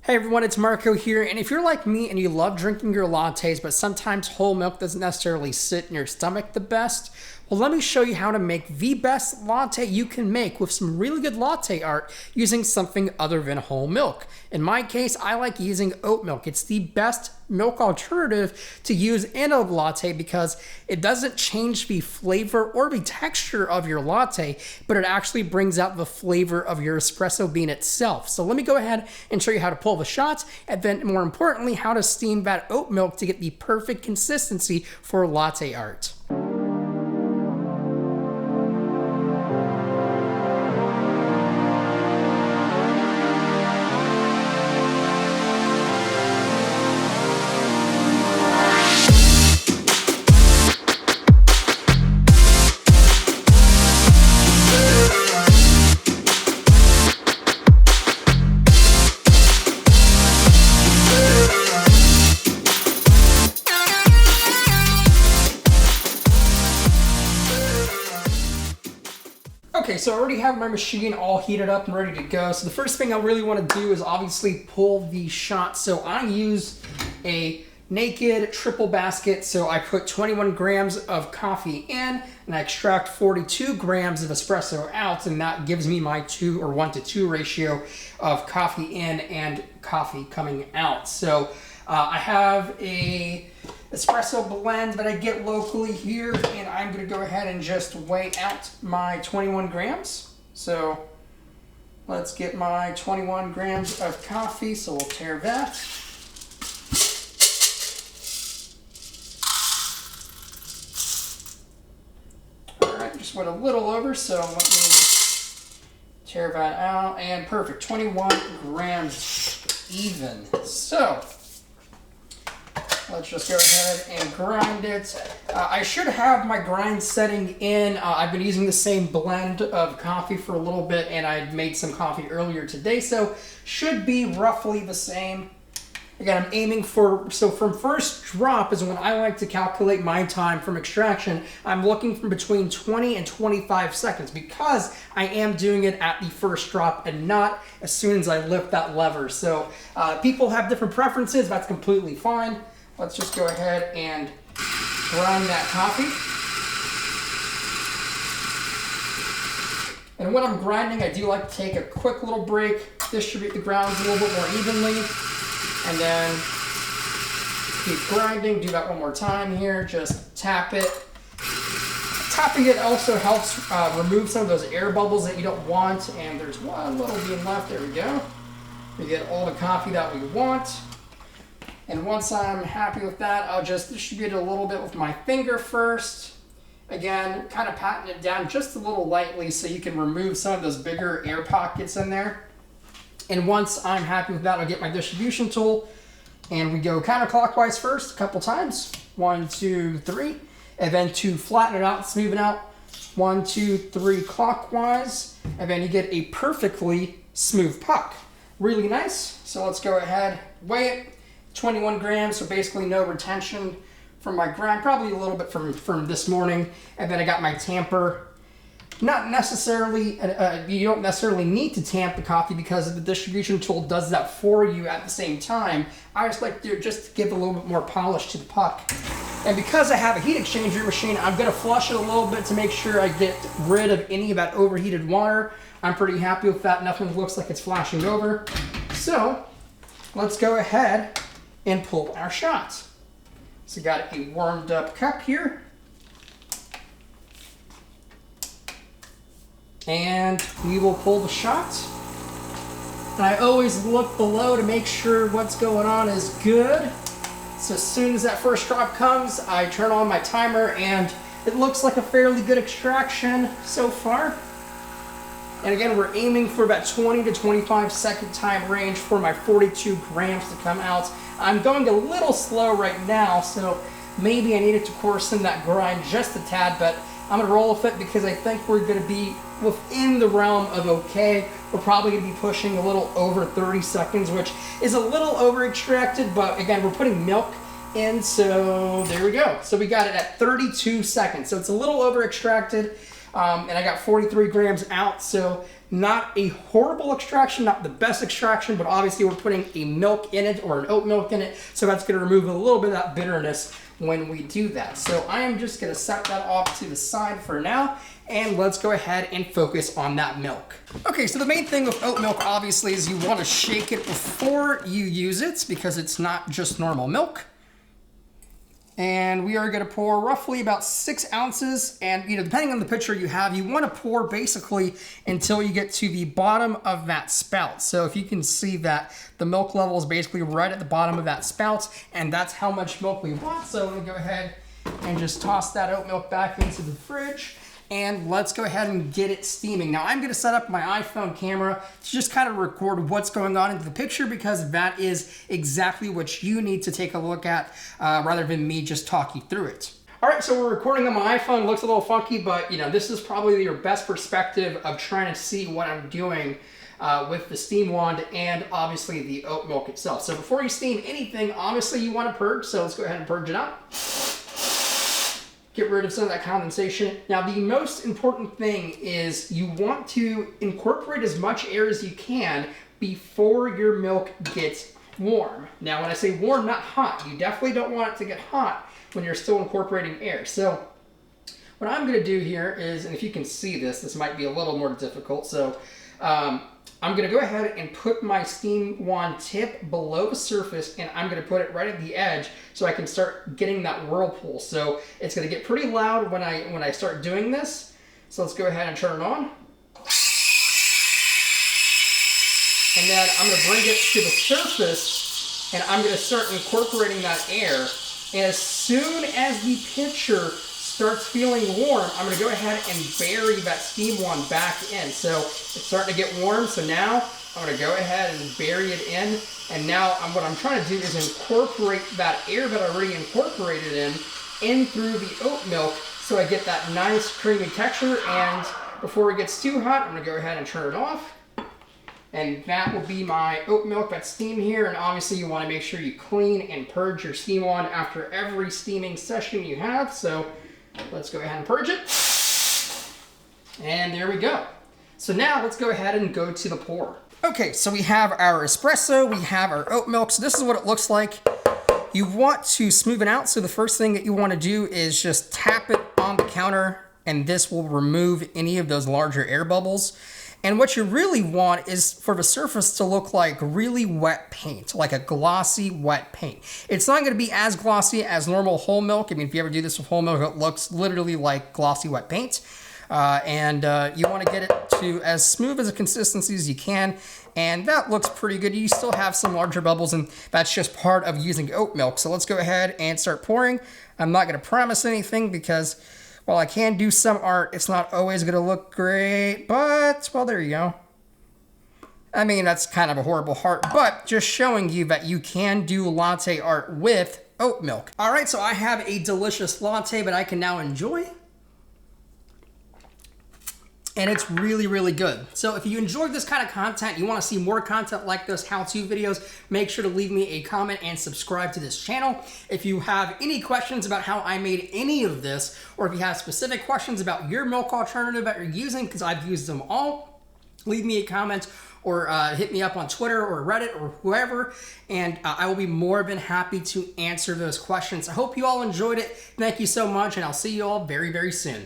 Hey everyone, it's Marco here, and if you're like me and you love drinking your lattes, but sometimes whole milk doesn't necessarily sit in your stomach the best, well, let me show you how to make the best latte you can make with some really good latte art using something other than whole milk. In my case, I like using oat milk. It's the best milk alternative to use in a latte because it doesn't change the flavor or the texture of your latte, but it actually brings out the flavor of your espresso bean itself. So let me go ahead and show you how to pull the shots, and then more importantly, how to steam that oat milk to get the perfect consistency for latte art. Okay, so I already have my machine all heated up and ready to go. So the first thing I really want to do is obviously pull the shot. So I use a naked triple basket. So I put 21 grams of coffee in and I extract 42 grams of espresso out, and that gives me my 1-to-2 ratio of coffee in and coffee coming out. So I have a espresso blend that I get locally here, and I'm going to go ahead and just weigh out my 21 grams. So let's get my 21 grams of coffee, so we'll tare that. Alright, just went a little over, so let me tare that out, and perfect, 21 grams even. So let's just go ahead and grind it. I should have my grind setting in. I've been using the same blend of coffee for a little bit, and I made some coffee earlier today, so should be roughly the same. Again, I'm aiming for, so from first drop is when I like to calculate my time from extraction. I'm looking from between 20 and 25 seconds because I am doing it at the first drop and not as soon as I lift that lever. So people have different preferences. That's completely fine. Let's just go ahead and grind that coffee. And when I'm grinding, I do like to take a quick little break, distribute the grounds a little bit more evenly, and then keep grinding. Do that one more time here. Just tap it. Tapping it also helps remove some of those air bubbles that you don't want. And there's one little bean left. There we go. We get all the coffee that we want. And once I'm happy with that, I'll just distribute it a little bit with my finger first. Again, kind of patting it down just a little lightly so you can remove some of those bigger air pockets in there. And once I'm happy with that, I'll get my distribution tool, and we go counterclockwise first a couple times. 1, 2, 3. And then to flatten it out, smooth it out, 1, 2, 3 clockwise. And then you get a perfectly smooth puck. Really nice. So let's go ahead, weigh it. 21 grams, so basically no retention from my grind, probably a little bit from this morning. And then I got my tamper. Not necessarily, you don't necessarily need to tamp the coffee because the distribution tool does that for you at the same time. I just like to just give a little bit more polish to the puck. And because I have a heat exchanger machine, I'm gonna flush it a little bit to make sure I get rid of any of that overheated water. I'm pretty happy with that. Nothing looks like it's flashing over. So let's go ahead and pull our shots. So got a warmed up cup here. And we will pull the shots. And I always look below to make sure what's going on is good. So as soon as that first drop comes, I turn on my timer, and it looks like a fairly good extraction so far. And again, we're aiming for about 20 to 25 second time range for my 42 grams to come out. I'm going a little slow right now, so maybe I needed to coarsen that grind just a tad, but I'm going to roll with it because I think we're going to be within the realm of okay. We're probably going to be pushing a little over 30 seconds, which is a little over extracted, but again, we're putting milk in, so there we go. So we got it at 32 seconds, so it's a little over extracted. And I got 43 grams out, so Not a horrible extraction, not the best extraction, but obviously we're putting a milk in it or an oat milk in it, so that's going to remove a little bit of that bitterness when we do that. So I am just going to set that off to the side for now, and let's go ahead and focus on that milk. Okay, so the main thing with oat milk obviously is you want to shake it before you use it because it's not just normal milk. And we are going to pour roughly about 6 ounces, and depending on the pitcher you have, you want to pour basically until you get to the bottom of that spout. So if you can see that the milk level is basically right at the bottom of that spout, and that's how much milk we want. So we'll go ahead and just toss that oat milk back into the fridge, and let's go ahead and get it steaming. Now I'm going to set up my iPhone camera to just kind of record what's going on into the picture, because that is exactly what you need to take a look at rather than me just talking through it. All right, so we're recording on my iPhone. It looks a little funky, but this is probably your best perspective of trying to see what I'm doing with the steam wand and obviously the oat milk itself. So before you steam anything, obviously you want to purge, so let's go ahead and purge it out. Get rid of some of that condensation. Now, the most important thing is you want to incorporate as much air as you can before your milk gets warm. Now, when I say warm, not hot, you definitely don't want it to get hot when you're still incorporating air. So what I'm going to do here is, and if you can see this, this might be a little more difficult. So I'm going to go ahead and put my steam wand tip below the surface, and I'm going to put it right at the edge so I can start getting that whirlpool. So it's going to get pretty loud when I start doing this. So let's go ahead and turn it on. And then I'm going to bring it to the surface, and I'm going to start incorporating that air. And as soon as the pitcher starts feeling warm, I'm going to go ahead and bury that steam wand back in. So it's starting to get warm, so now I'm going to go ahead and bury it in. And now what I'm trying to do is incorporate that air that I already incorporated in through the oat milk, so I get that nice creamy texture. And before it gets too hot, I'm going to go ahead and turn it off. And that will be my oat milk that's steamed here. And obviously you want to make sure you clean and purge your steam wand after every steaming session you have. So let's go ahead and purge it. And there we go. So now let's go ahead and go to the pour. Okay, so we have our espresso, we have our oat milk. So this is what it looks like. You want to smooth it out. So the first thing that you want to do is just tap it on the counter, and this will remove any of those larger air bubbles. And what you really want is for the surface to look like really wet paint, like a glossy wet paint. It's not going to be as glossy as normal whole milk. I mean, if you ever do this with whole milk, it looks literally like glossy wet paint. You want to get it to as smooth as a consistency as you can. And that looks pretty good. You still have some larger bubbles, and that's just part of using oat milk. So let's go ahead and start pouring. I'm not going to promise anything because while I can do some art, it's not always going to look great, but, well, there you go. I mean, that's kind of a horrible heart, but just showing you that you can do latte art with oat milk. All right, so I have a delicious latte that I can now enjoy. And it's really, really good. So if you enjoyed this kind of content, you want to see more content like this, how-to videos, make sure to leave me a comment and subscribe to this channel. If you have any questions about how I made any of this, or if you have specific questions about your milk alternative that you're using, because I've used them all, leave me a comment or hit me up on Twitter or Reddit or whoever, and I will be more than happy to answer those questions. I hope you all enjoyed it. Thank you so much, and I'll see you all very, very soon.